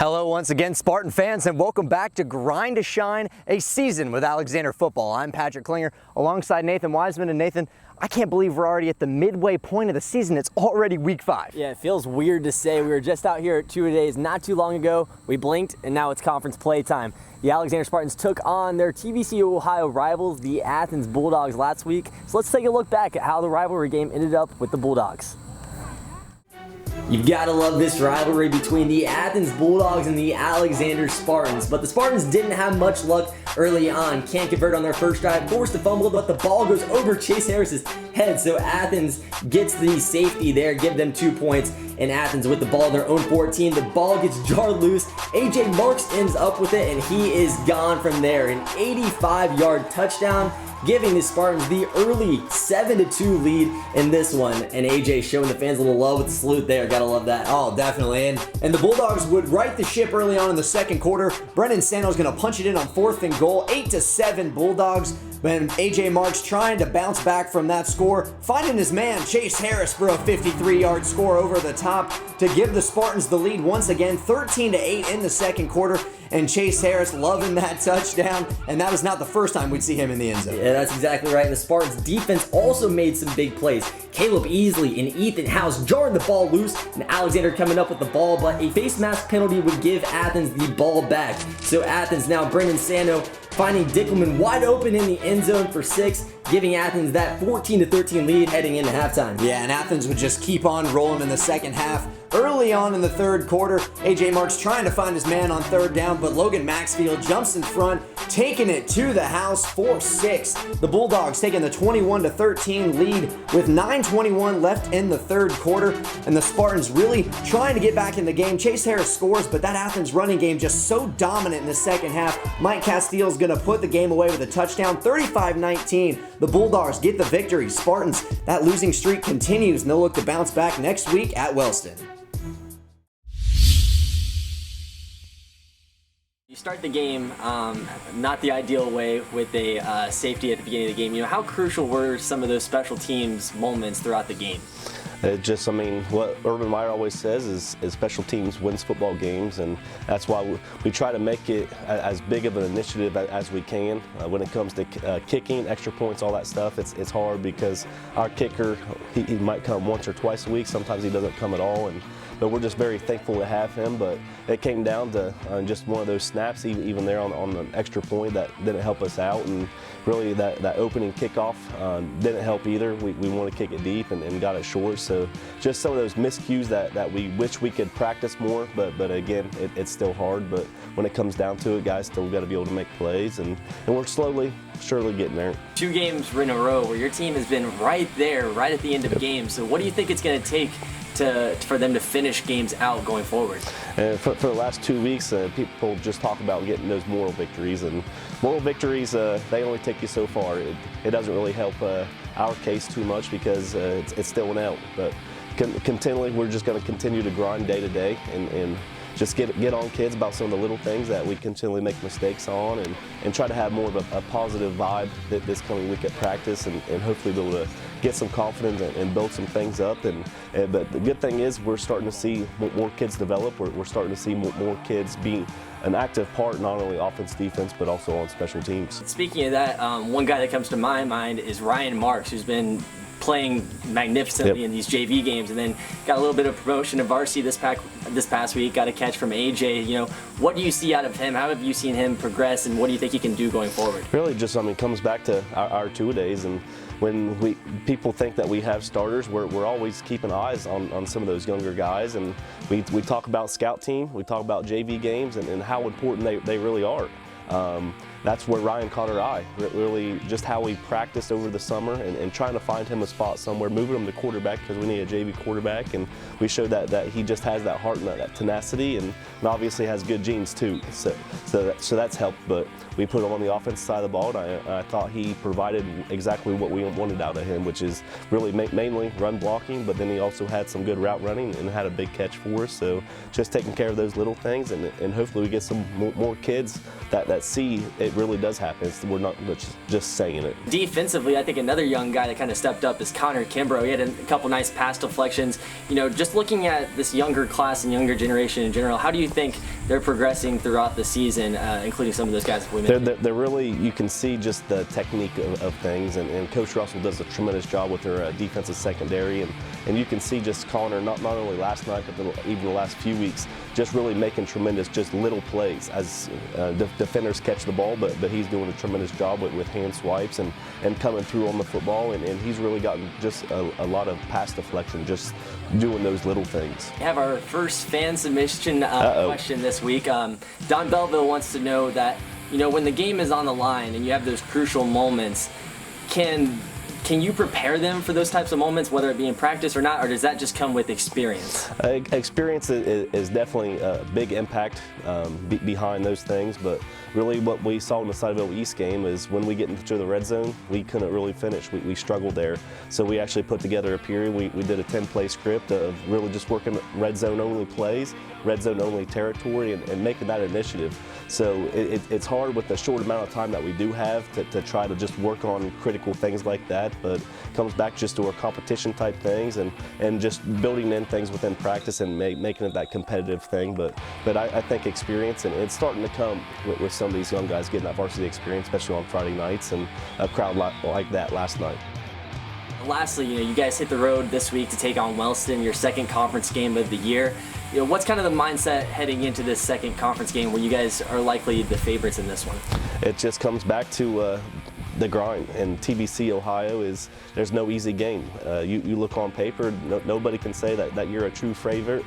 Hello once again, Spartan fans, and welcome back to Grind to Shine, a season with Alexander football. I'm Patrick Klinger alongside Nathan Wiseman. And Nathan, I can't believe we're already at the midway point of the season. It's already week 5. Yeah, it feels weird to say. We were just out here at 2-a-days not too long ago. We blinked, and now it's conference play time. The Alexander Spartans took on their TVC Ohio rivals, the Athens Bulldogs, last week. So let's take a look back at how the rivalry game ended up with the Bulldogs. You've got to love this rivalry between the Athens Bulldogs and the Alexander Spartans, but the Spartans didn't have much luck early on. Can't convert on their first drive, forced to fumble, but the ball goes over Chace Harris's head, so Athens gets the safety there, give them 2 points, and Athens with the ball, their own 14. The ball gets jarred loose. AJ Marks ends up with it, and he is gone from there. An 85-yard touchdown, giving the Spartans the early 7-2 lead in this one. And AJ showing the fans a little love with the salute there. Gotta love that. Oh, definitely. And the Bulldogs would right the ship early on in the second quarter. Brendan Sano's gonna punch it in on 4th and goal. 8-7 Bulldogs. When AJ Marks trying to bounce back from that score, finding his man Chace Harris for a 53-yard score over the top to give the Spartans the lead once again, 13-8 in the second quarter. And Chace Harris loving that touchdown, and that was not the first time we'd see him in the end zone. Yeah, that's exactly right. The Spartans defense also made some big plays. Caleb Easley and Ethan House jarred the ball loose, and Alexander coming up with the ball, but a face mask penalty would give Athens the ball back. So Athens now, Brendan Sano finding Dickelman wide open in the end zone for 6, giving Athens that 14-13 lead heading into halftime. Yeah, and Athens would just keep on rolling in the second half. Early on in the third quarter, AJ Marks trying to find his man on third down, but Logan Maxfield jumps in front, taking it to the house for 6. The Bulldogs taking the 21-13 lead with 9:21 left in the third quarter, and the Spartans really trying to get back in the game. Chace Harris scores, but that Athens running game just so dominant in the second half. Mike Castile's going to put the game away with a touchdown, 35-19. The Bulldogs get the victory. Spartans, that losing streak continues, and they'll look to bounce back next week at Wellston. You start the game not the ideal way with a safety at the beginning of the game. You know, how crucial were some of those special teams moments throughout the game? What Urban Meyer always says is special teams wins football games, and that's why we try to make it as big of an initiative as we can. When it comes to kicking, extra points, all that stuff, it's hard because our kicker, he might come once or twice a week. Sometimes he doesn't come at all, but we're just very thankful to have him. But it came down to just one of those snaps, even there on the extra point, that didn't help us out, and really that opening kickoff didn't help either. We want to kick it deep and got it short. So just some of those miscues that we wish we could practice more, but again, it's still hard. But when it comes down to it, guys still got to be able to make plays, and we're slowly, surely getting there. 2 games in a row where your team has been right there, right at the end of games. So what do you think it's going to take for them to finish games out going forward? And for the last 2 weeks, people just talk about getting those moral victories, and moral victories, they only take you so far. It doesn't really help our case too much because it's still an L. But continually, we're just going to continue to grind day to day and just get on kids about some of the little things that we continually make mistakes on, and try to have more of a positive vibe this coming week at practice, and hopefully be able to get some confidence and build some things up. But the good thing is we're starting to see more kids develop. We're starting to see more kids being an active part, not only offense, defense, but also on special teams. Speaking of that, one guy that comes to my mind is Ryan Marks, who's been playing magnificently in these JV games, and then got a little bit of promotion to varsity this past week, got a catch from AJ. You know, what do you see out of him? How have you seen him progress, and what do you think he can do going forward? Really just, comes back to our 2-a-days, and when people think that we have starters, we're always keeping eyes on some of those younger guys, and we talk about scout team, we talk about JV games, and how important they really are. That's where Ryan caught our eye, really just how we practiced over the summer and trying to find him a spot somewhere, moving him to quarterback because we need a JV quarterback, and we showed that he just has that heart and that tenacity, and obviously has good genes too, so that's helped. But we put him on the offensive side of the ball, and I thought he provided exactly what we wanted out of him, which is really mainly run blocking, but then he also had some good route running and had a big catch for us. So just taking care of those little things, and hopefully we get some more kids that see it really does happen. We're not just saying it. Defensively, I think another young guy that kind of stepped up is Connor Kimbrough. He had a couple nice pass deflections. Just looking at this younger class and younger generation in general, how do you think they're progressing throughout the season, including some of those guys we mentioned? They're really, you can see just the technique of things, and Coach Russell does a tremendous job with their defensive secondary, and you can see just Connor, not only last night, but even the last few weeks, just really making tremendous, just little plays as defenders catch the ball, but he's doing a tremendous job with hand swipes and coming through on the football, and he's really gotten just a lot of pass deflection, just doing those little things. We have our first fan submission question this week. Don Belleville wants to know that, when the game is on the line and you have those crucial moments, can you prepare them for those types of moments, whether it be in practice or not, or does that just come with experience? Experience is definitely a big impact behind those things, but really what we saw in the Sudeville East game is when we get into the red zone, we couldn't really finish. We struggled there. So we actually put together a period. We did a 10-play script of really just working red zone only plays, red zone only territory, and making that initiative. So it's hard with the short amount of time that we do have to try to just work on critical things like that, but it comes back just to our competition type things and just building in things within practice and making it that competitive thing. But I think experience, and it's starting to come with some of these young guys getting that varsity experience, especially on Friday nights, and a crowd like that last night. Lastly, you guys hit the road this week to take on Wellston, your second conference game of the year. What's kind of the mindset heading into this second conference game where you guys are likely the favorites in this one? It just comes back to the grind, and TBC Ohio there's no easy game. You look on paper, nobody can say that you're a true favorite.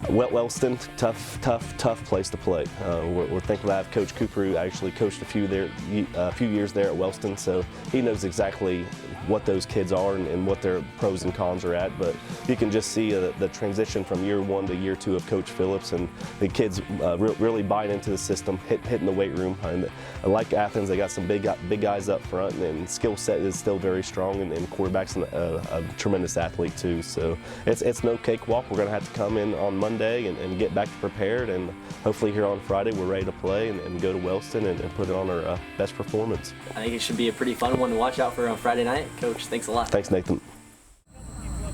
Wellston, tough place to play. We're thankful to have Coach Cooper, who actually coached a few years there at Wellston, so he knows exactly what those kids are and what their pros and cons are at. But you can just see the transition from year one to year two of Coach Phillips, and the kids really buying into the system, hitting the weight room. And like Athens, they got some big guys up front, and skill set is still very strong, and quarterback's a tremendous athlete too. So it's no cakewalk. We're going to have to come in on Monday and get back prepared, and hopefully here on Friday we're ready to play and go to Wellston and put on our best performance. I think it should be a pretty fun one to watch out for on Friday night. Coach, thanks a lot. Thanks, Nathan.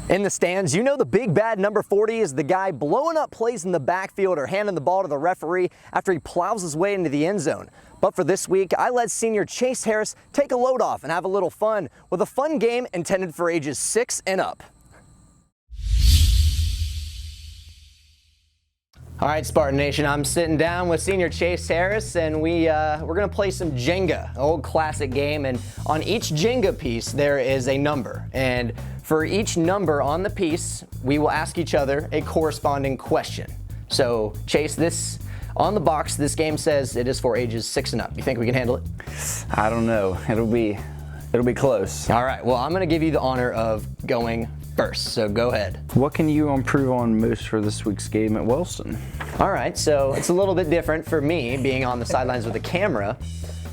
In the stands, the big bad number 40 is the guy blowing up plays in the backfield or handing the ball to the referee after he plows his way into the end zone. But for this week, I let senior Chace Harris take a load off and have a little fun with a fun game intended for ages 6 and up. All right, Spartan Nation, I'm sitting down with senior Chace Harris, and we're gonna play some Jenga, an old classic game, and on each Jenga piece there is a number, and for each number on the piece, we will ask each other a corresponding question. So Chace, on the box, this game says it is for ages 6 and up. You think we can handle it? I don't know. It'll be close. All right, well, I'm gonna give you the honor of going first, so go ahead. What can you improve on most for this week's game at Wellston? All right, so it's a little bit different for me being on the sidelines with a camera,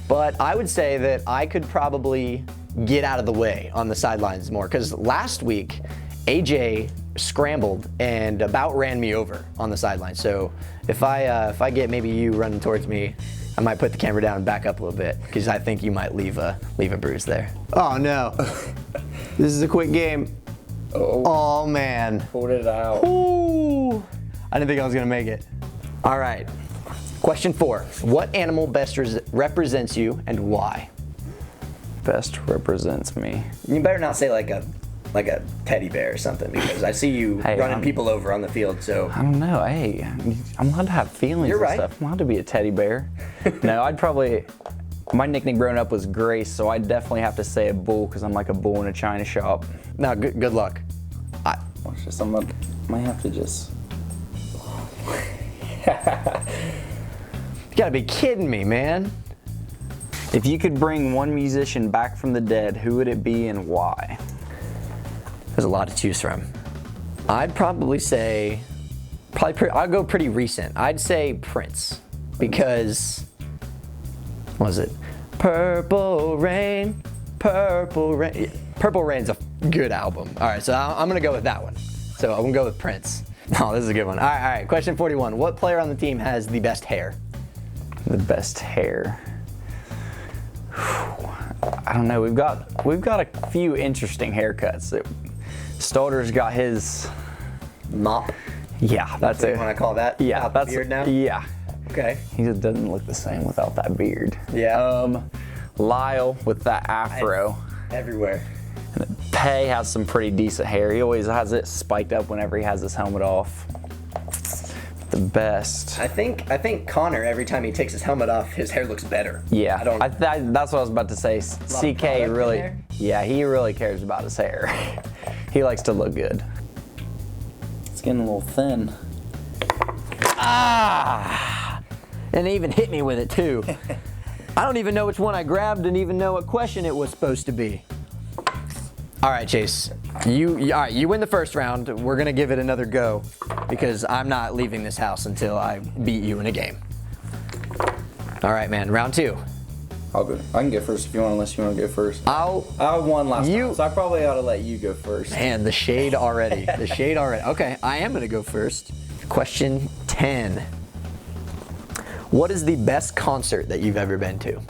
but I would say that I could probably get out of the way on the sidelines more, because last week AJ scrambled and about ran me over on the sideline. So if I get maybe you running towards me, I might put the camera down and back up a little bit, because I think you might leave a bruise there. Oh no. This is a quick game. Oh man. Pulled it out. Ooh. I didn't think I was gonna make it. All right. Question 4. What animal best represents you and why? Best represents me. You better not say like a teddy bear or something, because I see you running people over on the field, so. I don't know. Hey, I'm allowed to have feelings. You're right. And stuff. I'm allowed to be a teddy bear. No, my nickname growing up was Grace, so I'd definitely have to say a bull, because I'm like a bull in a china shop. No, good luck. Watch this. I might have to just. You gotta be kidding me, man. If you could bring one musician back from the dead, who would it be and why? There's a lot to choose from. I'd probably say, I'll go pretty recent. I'd say Prince, because, what was it? Purple Rain, Purple Rain. Yeah, Purple Rain's a good album. All right, so I'm gonna go with that one. So I'm gonna go with Prince. Oh, this is a good one. All right, question 41. What player on the team has the best hair? The best hair. I don't know. We've got a few interesting haircuts. Stolder's got his Mop. Yeah, that's What do it. you want to call that? Yeah, Mop that's beard now. Yeah, Okay. he just doesn't look the same without that beard. Yeah. Lyle with that afro. Everywhere. Pay has some pretty decent hair. He always has it spiked up whenever he has his helmet off. The best. I think Connor, every time he takes his helmet off, his hair looks better. Yeah, I don't. that's what I was about to say. of CK product in really, there? yeah, he really cares about his hair. He likes to look good. It's getting a little thin. Ah! And it even hit me with it too. I don't even know which one I grabbed, and even know what question it was supposed to be. All right, Chace. All right, you win the first round. We're gonna give it another go because I'm not leaving this house until I beat you in a game. All right, man. Round 2. I'll go. I can go first if you want, unless you want to go first. I won last time, so I probably ought to let you go first. Man, the shade already. The shade already. Okay, I am gonna go first. Question 10. What is the best concert that you've ever been to?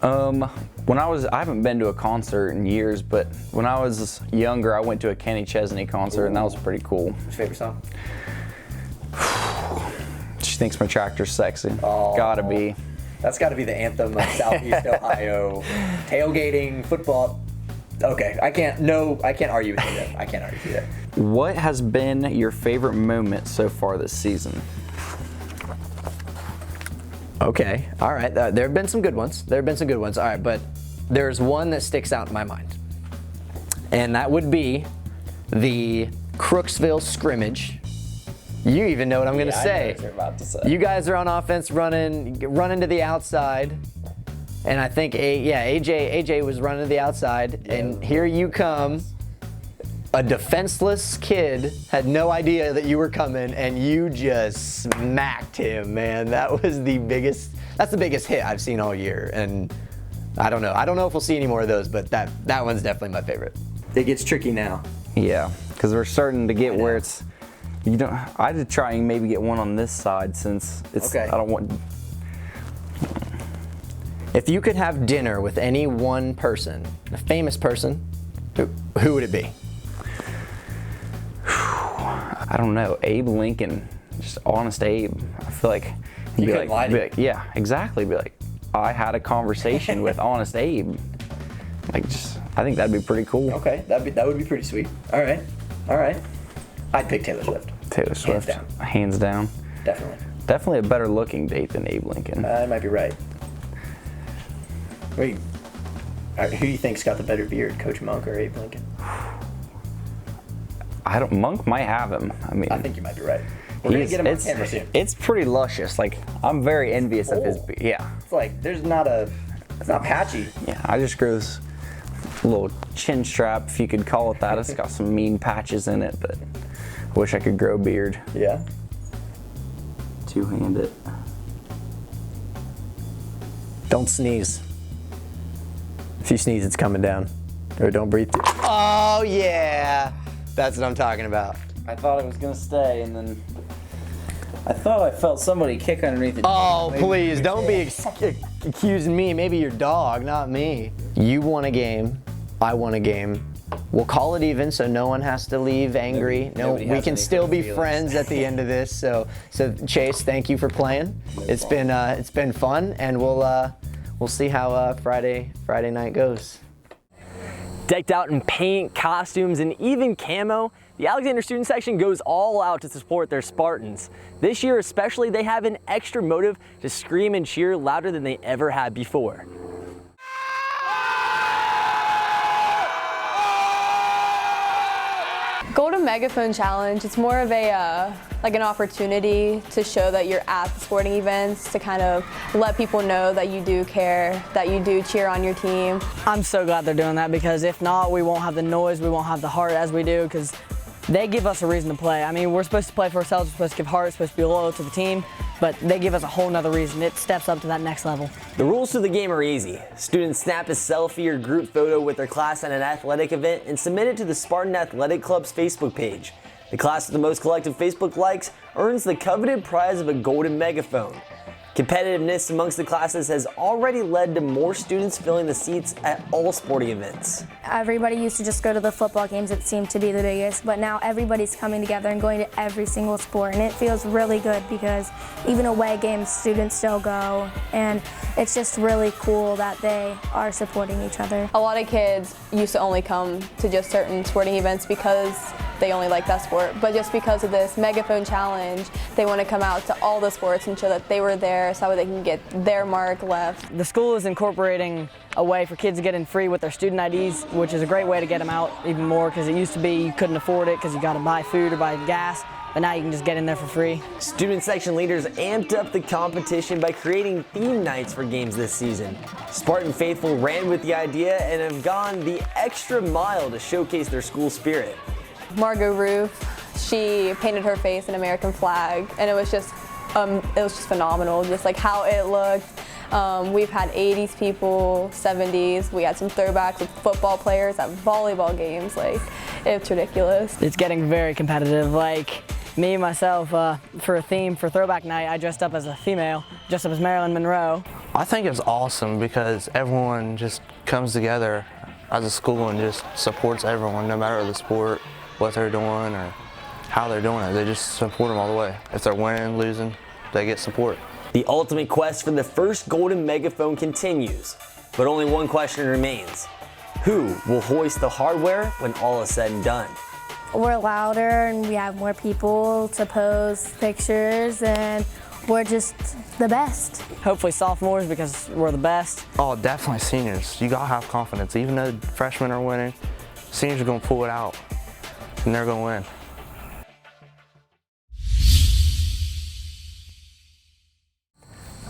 I haven't been to a concert in years, but when I was younger, I went to a Kenny Chesney concert, and that was pretty cool. What's your favorite song? She thinks my tractor's sexy. Oh. Gotta be. That's got to be the anthem of Southeast Ohio. Tailgating, football. Okay, I can't argue with you there. I can't argue with you there. What has been your favorite moment so far this season? Okay, all right. There have been some good ones. All right, but there's one that sticks out in my mind. And that would be the Crooksville scrimmage. You even know what I'm going to say. I know what you're about to say. You guys are on offense running to the outside. And I think AJ was running to the outside, and here you come. A defenseless kid had no idea that you were coming, and you just smacked him, man. That's the biggest hit I've seen all year, and I don't know if we'll see any more of those, but that one's definitely my favorite. It gets tricky now. Yeah, because we're starting to get where it's. I did try and maybe get one on this side since it's. Okay. I don't want. If you could have dinner with any one person, a famous person, who would it be? I don't know. Abe Lincoln, just honest Abe. I feel like You couldn't lie to me. yeah, exactly. Be like, I had a conversation with honest Abe. I think that'd be pretty cool. Okay, that would be pretty sweet. All right. I'd pick Taylor Swift. Taylor Swift, hands down. Definitely a better looking date than Abe Lincoln. I might be right. Wait, who do you think's got the better beard, Coach Monk or Abe Lincoln? Monk might have him. I mean, I think you might be right. We're gonna get him on camera soon. It's pretty luscious. Like, I'm very envious of his beard. Yeah. It's like it's not patchy. Yeah, I just grew this little chin strap, if you could call it that. It's got some mean patches in it, but I wish I could grow a beard. Yeah. Two-handed. Don't sneeze. If you sneeze, it's coming down. Or don't breathe. Oh yeah, that's what I'm talking about. I thought it was gonna stay, and then I thought I felt somebody kick underneath it. Oh, please, don't be accusing me. Maybe your dog, not me. You won a game. I won a game. We'll call it even, so no one has to leave angry. We can still be friends at the end of this. So Chace, thank you for playing. It's been fun, and we'll see how Friday night goes. Decked out in paint, costumes, and even camo, the Alexander student section goes all out to support their Spartans. This year especially, they have an extra motive to scream and cheer louder than they ever had before. Golden Megaphone Challenge, it's more of a like an opportunity to show that you're at the sporting events, to kind of let people know that you do care, that you do cheer on your team. I'm so glad they're doing that, because if not, we won't have the noise, we won't have the heart as we do, because they give us a reason to play. I mean, we're supposed to play for ourselves, we're supposed to give heart, we're supposed to be loyal to the team, but they give us a whole nother reason. It steps up to that next level. The rules to the game are easy. Students snap a selfie or group photo with their class at an athletic event and submit it to the Spartan Athletic Club's Facebook page. The class with the most collective Facebook likes earns the coveted prize of a golden megaphone. Competitiveness amongst the classes has already led to more students filling the seats at all sporting events. Everybody used to just go to the football games, it seemed to be the biggest, but now everybody's coming together and going to every single sport, and it feels really good because even away games, students still go, and it's just really cool that they are supporting each other. A lot of kids used to only come to just certain sporting events because they only like that sport, but just because of this Megaphone challenge, they want to come out to all the sports and show that they were there so that they can get their mark left. The school is incorporating a way for kids to get in free with their student IDs, which is a great way to get them out even more, because it used to be you couldn't afford it because you got to buy food or buy gas, but now you can just get in there for free. Student section leaders amped up the competition by creating theme nights for games this season. Spartan faithful ran with the idea and have gone the extra mile to showcase their school spirit. Margot Roof, she painted her face an American flag, and it was just phenomenal, just like how it looked. We've had 80s people, 70s. We had some throwbacks with football players at volleyball games. Like, it's ridiculous. It's getting very competitive. Like me, myself, for a theme for throwback night, I dressed up as a female, dressed up as Marilyn Monroe. I think it's awesome because everyone just comes together as a school and just supports everyone, no matter the sport, what they're doing or how they're doing it. They just support them all the way. If they're winning, losing, they get support. The ultimate quest for the first golden megaphone continues, but only one question remains. Who will hoist the hardware when all is said and done? We're louder and we have more people to pose pictures, and we're just the best. Hopefully sophomores, because we're the best. Oh, definitely seniors. You gotta have confidence. Even though freshmen are winning, seniors are gonna pull it out and they're gonna win.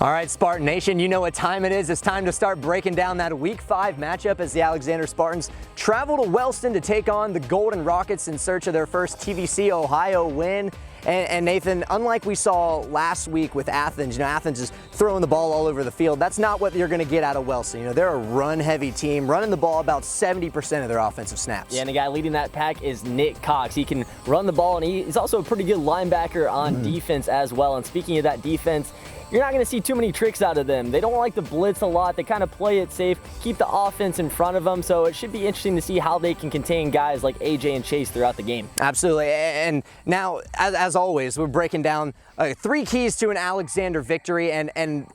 All right, Spartan Nation, you know what time it is. It's time to start breaking down that Week 5 matchup as the Alexander Spartans travel to Wellston to take on the Golden Rockets in search of their first TVC Ohio win. And Nathan, unlike we saw last week with Athens, Athens is throwing the ball all over the field. That's not what you're going to get out of Wellston. They're a run-heavy team, running the ball about 70% of their offensive snaps. Yeah, and the guy leading that pack is Nick Cox. He can run the ball, and he's also a pretty good linebacker on defense as well. And speaking of that defense, you're not going to see too many tricks out of them. They don't like to blitz a lot. They kind of play it safe, keep the offense in front of them. So it should be interesting to see how they can contain guys like AJ and Chace throughout the game. Absolutely. And now, as always, we're breaking down 3 keys to an Alexander victory. And in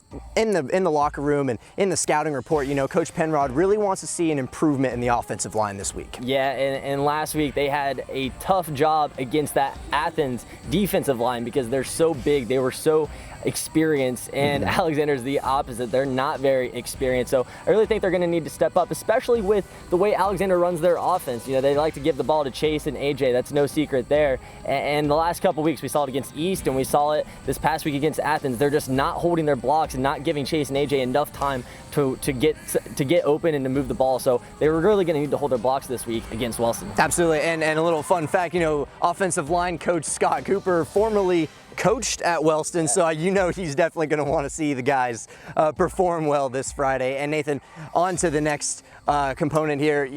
the locker room and in the scouting report, Coach Penrod really wants to see an improvement in the offensive line this week. Yeah, and last week they had a tough job against that Athens defensive line because they're so big. They were so experienced, and Alexander's the opposite. They're not very experienced, so I really think they're going to need to step up, especially with the way Alexander runs their offense. They like to give the ball to Chace and AJ. That's no secret there. And the last couple weeks we saw it against East, and we saw it this past week against Athens. They're just not holding their blocks and not giving Chace and AJ enough time to get open and to move the ball. So they were really going to need to hold their blocks this week against Wellston. Absolutely. And a little fun fact, offensive line coach Scott Cooper formerly coached at Wellston, so he's definitely going to want to see the guys perform well this Friday. And Nathan, on to the next component here.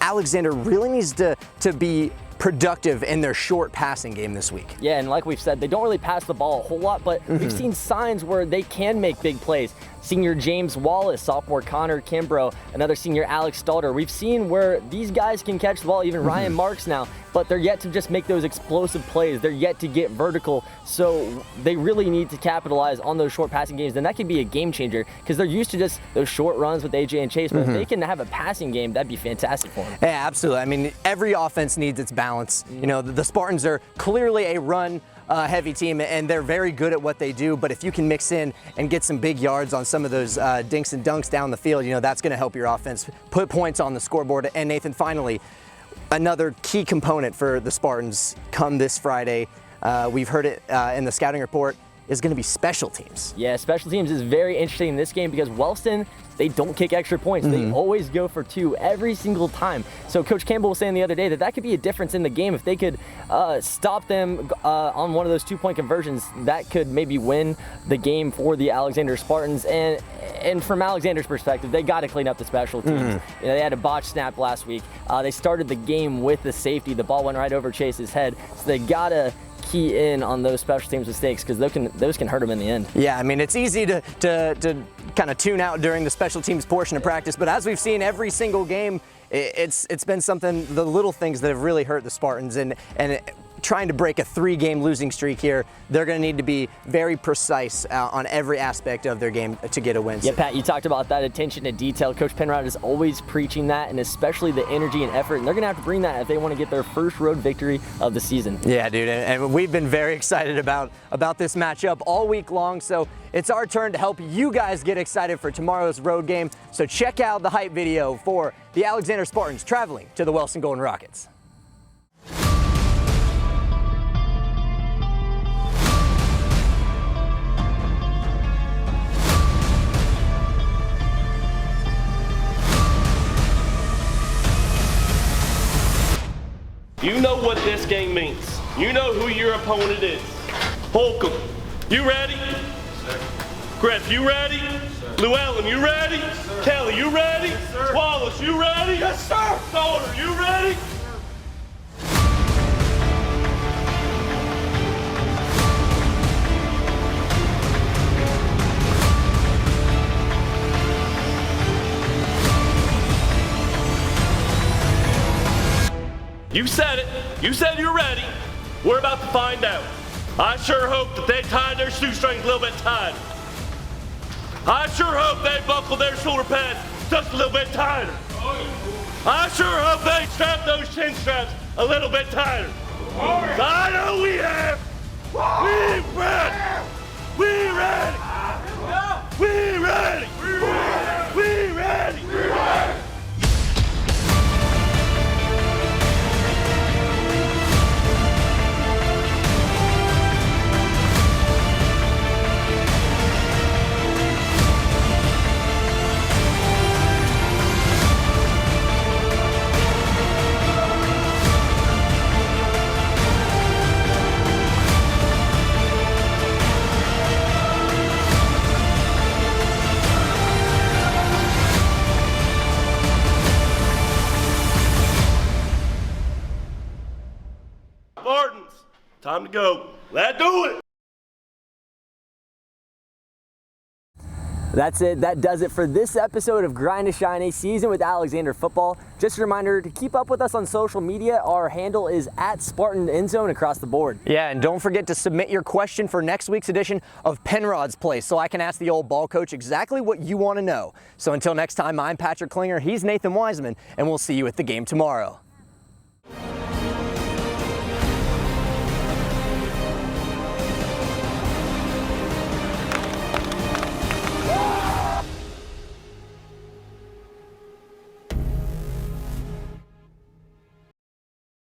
Alexander really needs to be productive in their short passing game this week. Yeah, and like we've said, they don't really pass the ball a whole lot, but we've seen signs where they can make big plays. Senior James Wallace, sophomore Connor Kimbrough, another senior Alex Stalter. We've seen where these guys can catch the ball, even Ryan Marks now, but they're yet to just make those explosive plays. They're yet to get vertical, so they really need to capitalize on those short passing games, and that could be a game changer because they're used to just those short runs with AJ and Chace, but if they can have a passing game, that'd be fantastic for them. Yeah, absolutely. Every offense needs its balance. The Spartans are clearly a run heavy team, and they're very good at what they do, but if you can mix in and get some big yards on some of those dinks and dunks down the field, that's going to help your offense put points on the scoreboard. And Nathan, finally, another key component for the Spartans come this Friday, we've heard it in the scouting report, is going to be special teams. Yeah, special teams is very interesting in this game because Wellston, they don't kick extra points. They always go for 2 every single time. So Coach Campbell was saying the other day that could be a difference in the game. If they could stop them on one of those 2-point conversions, that could maybe win the game for the Alexander Spartans. And from Alexander's perspective, they got to clean up the special teams. They had a botch snap last week. They started the game with the safety. The ball went right over Chace's head. So they got to key in on those special teams mistakes because those can hurt them in the end. Yeah, I mean, it's easy to kind of tune out during the special teams portion of practice, but as we've seen every single game, it's been something, the little things that have really hurt the Spartans, and trying to break a 3-game losing streak here, they're going to need to be very precise on every aspect of their game to get a win. Yeah, Pat, you talked about that attention to detail. Coach Penrod is always preaching that, and especially the energy and effort, and they're going to have to bring that if they want to get their first road victory of the season. Yeah, dude, and we've been very excited about this matchup all week long, so it's our turn to help you guys get excited for tomorrow's road game. So check out the hype video for the Alexander Spartans traveling to the Wellston Golden Rockets. You know what this game means. You know who your opponent is. Holcomb, you ready? Griff, you ready? Llewellyn, you ready? Kelly, you ready? Wallace, you ready? Yes, sir. Stoner, you ready? You said it. You said you're ready. We're about to find out. I sure hope that they tied their shoestrings a little bit tighter. I sure hope they buckled their shoulder pads just a little bit tighter. I sure hope they strapped those chin straps a little bit tighter. I know we have. We ready. We ready. We ready. We ready. We ready. Spartans, time to go. Let's do it. That's it. That does it for this episode of Grind to Shine, a season with Alexander football. Just a reminder to keep up with us on social media. Our handle is @Spartan Endzone across the board. Yeah, and don't forget to submit your question for next week's edition of Penrod's Place so I can ask the old ball coach exactly what you want to know. So until next time, I'm Patrick Klinger, he's Nathan Wiseman, and we'll see you at the game tomorrow.